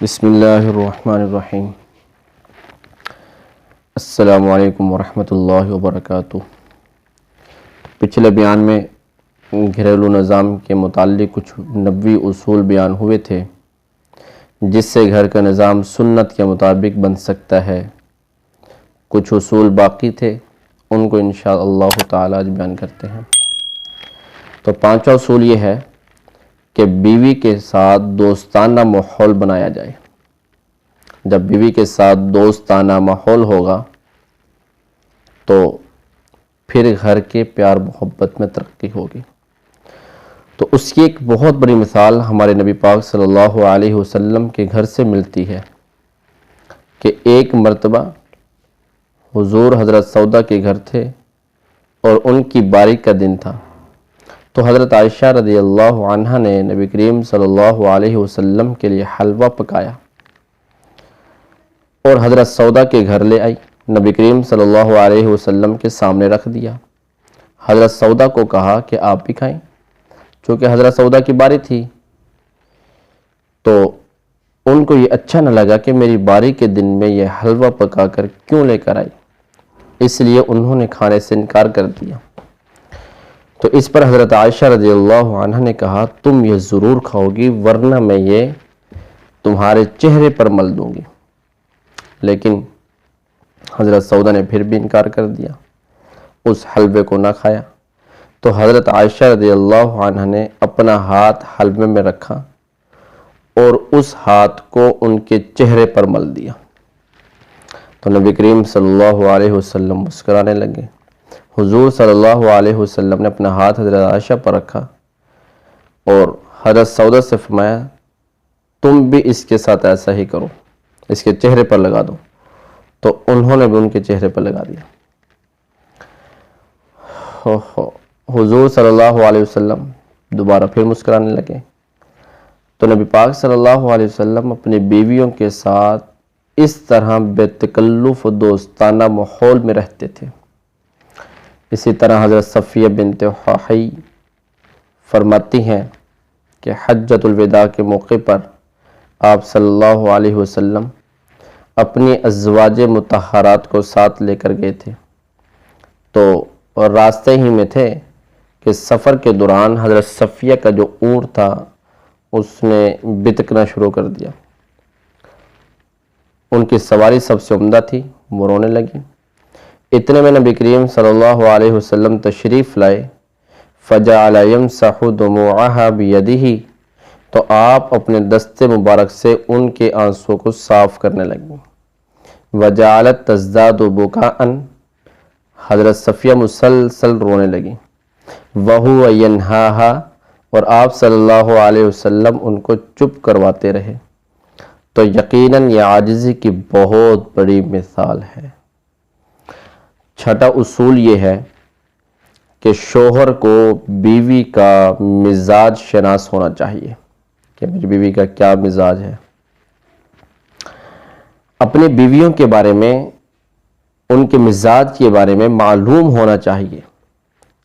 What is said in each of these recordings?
بسم اللہ الرحمن الرحیم۔ السلام علیکم ورحمۃ اللہ وبرکاتہ۔ پچھلے بیان میں گھریلو نظام کے متعلق کچھ نبوی اصول بیان ہوئے تھے جس سے گھر کا نظام سنت کے مطابق بن سکتا ہے۔ کچھ اصول باقی تھے، ان کو انشاءاللہ تعالی آج بیان کرتے ہیں۔ تو پانچواں اصول یہ ہے کہ بیوی کے ساتھ دوستانہ ماحول بنایا جائے۔ جب بیوی کے ساتھ دوستانہ ماحول ہوگا تو پھر گھر کے پیار محبت میں ترقی ہوگی۔ تو اس کی ایک بہت بڑی مثال ہمارے نبی پاک صلی اللہ علیہ وسلم کے گھر سے ملتی ہے کہ ایک مرتبہ حضور حضرت سودا کے گھر تھے اور ان کی باری کا دن تھا، تو حضرت عائشہ رضی اللہ عنہ نے نبی کریم صلی اللہ علیہ وسلم کے لیے حلوہ پکایا اور حضرت سودا کے گھر لے آئی، نبی کریم صلی اللہ علیہ وسلم کے سامنے رکھ دیا۔ حضرت سودا کو کہا کہ آپ بھی کھائیں، چونکہ حضرت سودا کی باری تھی تو ان کو یہ اچھا نہ لگا کہ میری باری کے دن میں یہ حلوہ پکا کر کیوں لے کر آئی، اس لیے انہوں نے کھانے سے انکار کر دیا۔ تو اس پر حضرت عائشہ رضی اللہ عنہ نے کہا تم یہ ضرور کھاؤ گی ورنہ میں یہ تمہارے چہرے پر مل دوں گی، لیکن حضرت سودا نے پھر بھی انکار کر دیا، اس حلوے کو نہ کھایا۔ تو حضرت عائشہ رضی اللہ عنہ نے اپنا ہاتھ حلوے میں رکھا اور اس ہاتھ کو ان کے چہرے پر مل دیا۔ تو نبی کریم صلی اللہ علیہ وسلم مسکرانے لگے۔ حضور صلی اللہ علیہ وسلم نے اپنا ہاتھ حضرت عائشہ پر رکھا اور حضرت سودا سے فرمایا تم بھی اس کے ساتھ ایسا ہی کرو، اس کے چہرے پر لگا دو۔ تو انہوں نے بھی ان کے چہرے پر لگا دیا۔ حضور صلی اللہ علیہ وسلم دوبارہ پھر مسکرانے لگے۔ تو نبی پاک صلی اللہ علیہ وسلم اپنی بیویوں کے ساتھ اس طرح بے تکلف و دوستانہ ماحول میں رہتے تھے۔ اسی طرح حضرت صفیہ بنت حیی فرماتی ہیں کہ حجۃ الوداع کے موقع پر آپ صلی اللہ علیہ وسلم اپنی ازواج مطہرات کو ساتھ لے کر گئے تھے، تو راستے ہی میں تھے کہ سفر کے دوران حضرت صفیہ کا جو اونٹ تھا اس نے بتکنا شروع کر دیا۔ ان کی سواری سب سے عمدہ تھی، وہ رونے لگی۔ اتنے میں نبی کریم صلی اللہ علیہ وسلم تشریف لائے، فجعل یمسح دموعها بیدہ، تو آپ اپنے دست مبارک سے ان کے آنسوں کو صاف کرنے لگیں۔ وجعلت تزداد بکاء، حضرت صفیہ مسلسل رونے لگیں۔ وہو ینہاہا، اور آپ صلی اللہ علیہ وسلم ان کو چپ کرواتے رہے۔ تو یقیناً یہ عاجزی کی بہت بڑی مثال ہے۔ چھٹا اصول یہ ہے کہ شوہر کو بیوی کا مزاج شناس ہونا چاہیے کہ میری بیوی کا کیا مزاج ہے۔ اپنی بیویوں کے بارے میں، ان کے مزاج کے بارے میں معلوم ہونا چاہیے۔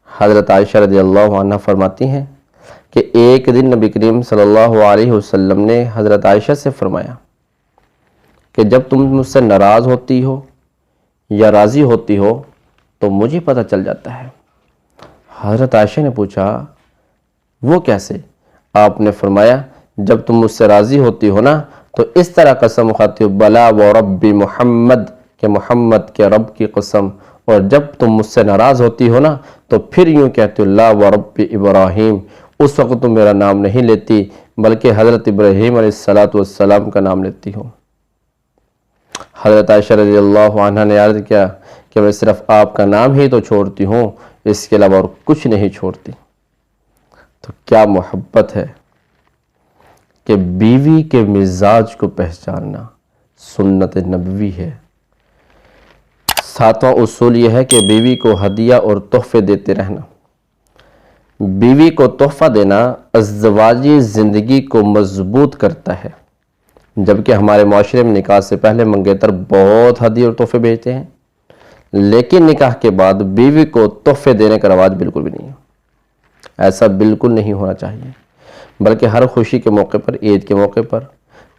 حضرت عائشہ رضی اللہ عنہ فرماتی ہیں کہ ایک دن نبی کریم صلی اللہ علیہ وسلم نے حضرت عائشہ سے فرمایا کہ جب تم مجھ سے ناراض ہوتی ہو یا راضی ہوتی ہو تو مجھے پتہ چل جاتا ہے۔ حضرت عائشہ نے پوچھا وہ کیسے؟ آپ نے فرمایا جب تم مجھ سے راضی ہوتی ہو نا تو اس طرح قسم کھاتی ہو بلا ورب محمد، کہ محمد کے رب کی قسم، اور جب تم مجھ سے ناراض ہوتی ہو نا تو پھر یوں کہتی ہو لا ورب ابراہیم، اس وقت تم میرا نام نہیں لیتی بلکہ حضرت ابراہیم علیہ السلام کا نام لیتی ہو۔ حضرت عائشہ رضی اللہ عنہ نے عرض کیا کہ میں صرف آپ کا نام ہی تو چھوڑتی ہوں، اس کے علاوہ اور کچھ نہیں چھوڑتی۔ تو کیا محبت ہے کہ بیوی کے مزاج کو پہچاننا سنت نبوی ہے۔ ساتواں اصول یہ ہے کہ بیوی کو ہدیہ اور تحفے دیتے رہنا۔ بیوی کو تحفہ دینا ازدواجی زندگی کو مضبوط کرتا ہے، جبکہ ہمارے معاشرے میں نکاح سے پہلے منگیتر بہت ہدیے اور تحفے بھیجتے ہیں، لیکن نکاح کے بعد بیوی کو تحفے دینے کا رواج بالکل بھی نہیں ہے۔ ایسا بالکل نہیں ہونا چاہیے، بلکہ ہر خوشی کے موقع پر، عید کے موقع پر،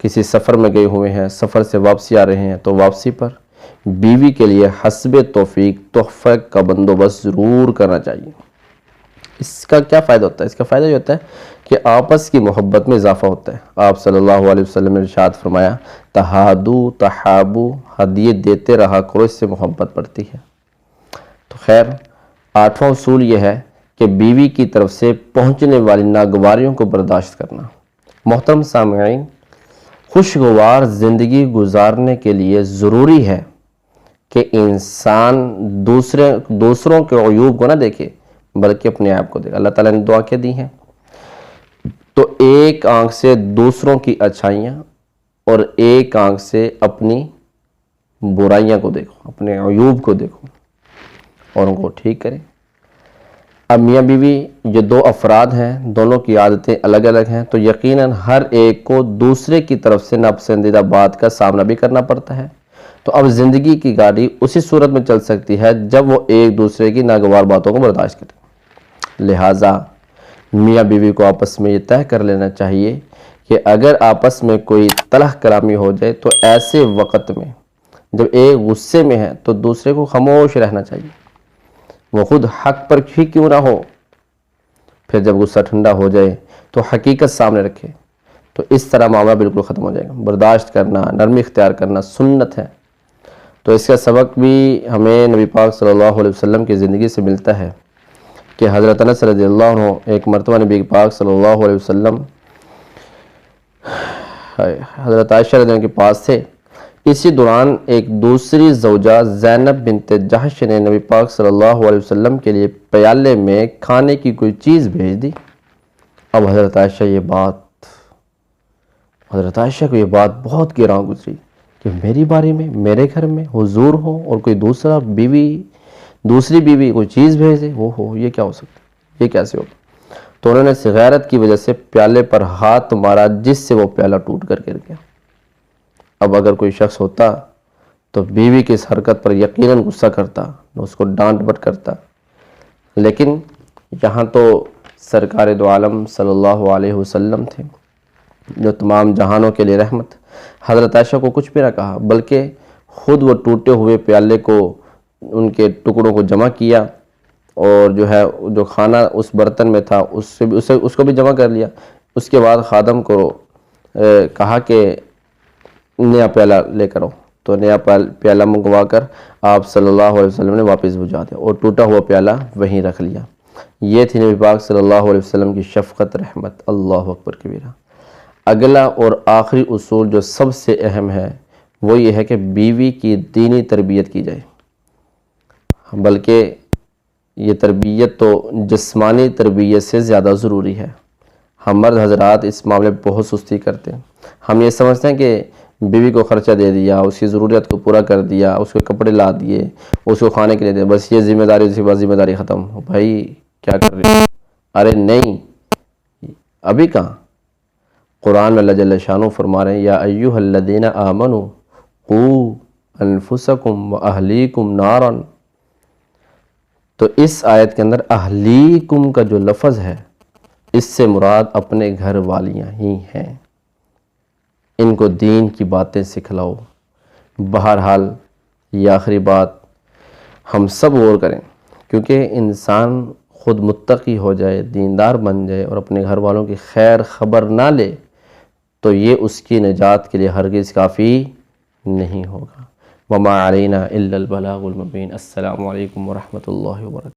کسی سفر میں گئے ہوئے ہیں، سفر سے واپسی آ رہے ہیں، تو واپسی پر بیوی کے لیے حسب توفیق تحفہ کا بندوبست ضرور کرنا چاہیے۔ اس کا کیا فائدہ ہوتا ہے؟ اس کا فائدہ یہ ہوتا ہے کہ آپس کی محبت میں اضافہ ہوتا ہے۔ آپ صلی اللہ علیہ وسلم نے ارشاد فرمایا، تہادو تحابو، ہدیے دیتے رہا کرو، اس سے محبت بڑھتی ہے۔ تو خیر، 8واں اصول یہ ہے کہ بیوی کی طرف سے پہنچنے والی ناگواریوں کو برداشت کرنا۔ محترم سامعین، خوشگوار زندگی گزارنے کے لیے ضروری ہے کہ انسان دوسروں کے عیوب کو نہ دیکھے بلکہ اپنے عیب کو دیکھے۔ اللہ تعالیٰ نے دعا کیا دی ہیں، تو ایک آنکھ سے دوسروں کی اچھائیاں اور ایک آنکھ سے اپنی برائیاں کو دیکھو، اپنے عیوب کو دیکھو اور ان کو ٹھیک کریں۔ اب میاں بیوی جو دو افراد ہیں، دونوں کی عادتیں الگ الگ ہیں، تو یقیناً ہر ایک کو دوسرے کی طرف سے ناپسندیدہ بات کا سامنا بھی کرنا پڑتا ہے۔ تو اب زندگی کی گاڑی اسی صورت میں چل سکتی ہے جب وہ ایک دوسرے کی ناگوار باتوں کو برداشت کریں۔ لہٰذا میاں بیوی کو آپس میں یہ طے کر لینا چاہیے کہ اگر آپس میں کوئی تلخ کلامی ہو جائے تو ایسے وقت میں جب ایک غصے میں ہے تو دوسرے کو خاموش رہنا چاہیے، وہ خود حق پر ہی کیوں نہ ہو۔ پھر جب غصہ ٹھنڈا ہو جائے تو حقیقت سامنے رکھے، تو اس طرح معاملہ بالکل ختم ہو جائے گا۔ برداشت کرنا، نرمی اختیار کرنا سنت ہے۔ تو اس کا سبق بھی ہمیں نبی پاک صلی اللہ علیہ وسلم کی زندگی سے ملتا ہے کہ حضرت انس رضی اللہ عنہ ایک مرتبہ نبی پاک صلی اللہ علیہ وسلم حضرت عائشہ رضی اللہ عنہ کے پاس تھے۔ اسی دوران ایک دوسری زوجہ زینب بنت جحش نے نبی پاک صلی اللہ علیہ وسلم کے لیے پیالے میں کھانے کی کوئی چیز بھیج دی۔ اب حضرت عائشہ کو یہ بات بہت گراں گزری کہ میری باری میں، میرے گھر میں حضور ہو اور کوئی دوسری بیوی کوئی چیز بھیج دے، وہ ہو، یہ کیا ہو سکتا ہے، یہ کیسے ہوگا؟ تو انہوں نے غیرت کی وجہ سے پیالے پر ہاتھ مارا، جس سے وہ پیالہ ٹوٹ کر گر گیا۔ اب اگر کوئی شخص ہوتا تو بیوی کی اس حرکت پر یقیناً غصہ کرتا، اس کو ڈانٹ ڈپٹ کرتا، لیکن یہاں تو سرکار دو عالم صلی اللہ علیہ وسلم تھے جو تمام جہانوں کے لیے رحمت۔ حضرت عائشہ کو کچھ بھی نہ کہا، بلکہ خود وہ ٹوٹے ہوئے پیالے کو، ان کے ٹکڑوں کو جمع کیا اور جو کھانا اس برتن میں تھا اس کو بھی جمع کر لیا۔ اس کے بعد خادم کو کہا کہ نیا پیالہ لے کر آؤ، تو نیا پیالہ منگوا کر آپ صلی اللہ علیہ وسلم نے واپس بجھا دیا اور ٹوٹا ہوا پیالہ وہیں رکھ لیا۔ یہ تھی نبی پاک صلی اللہ علیہ وسلم کی شفقت، رحمت۔ اللہ اکبر کبیرہ۔ اگلا اور آخری اصول جو سب سے اہم ہے وہ یہ ہے کہ بیوی کی دینی تربیت کی جائے، بلکہ یہ تربیت تو جسمانی تربیت سے زیادہ ضروری ہے۔ ہم مرد حضرات اس معاملے میں بہت سستی کرتے ہیں۔ ہم یہ سمجھتے ہیں کہ بیوی کو خرچہ دے دیا، اس کی ضروریات کو پورا کر دیا، اس کے کپڑے لا دیے، اس کو کھانے کے لیے دیا، بس یہ ذمہ داری، اس کے بعد ذمہ داری ختم۔ بھائی کیا کر رہے ہیں؟ ارے نہیں، ابھی کہاں؟ قرآن میں اللہ جل شانہ فرما رہے ہیں، یا ایھا الذین آمنوا قوا انفسکم واہلیکم نارا۔ تو اس آیت کے اندر اہلیکم کا جو لفظ ہے، اس سے مراد اپنے گھر والیاں ہی ہیں۔ ان کو دین کی باتیں سکھلاؤ۔ بہرحال یہ آخری بات ہم سب غور کریں، کیونکہ انسان خود متقی ہو جائے، دیندار بن جائے اور اپنے گھر والوں کی خیر خبر نہ لے تو یہ اس کی نجات کے لیے ہرگز کافی نہیں ہوگا۔ وما علینا الا البلاغ المبین۔ السلام علیکم ورحمۃ اللہ وبرکاتہ۔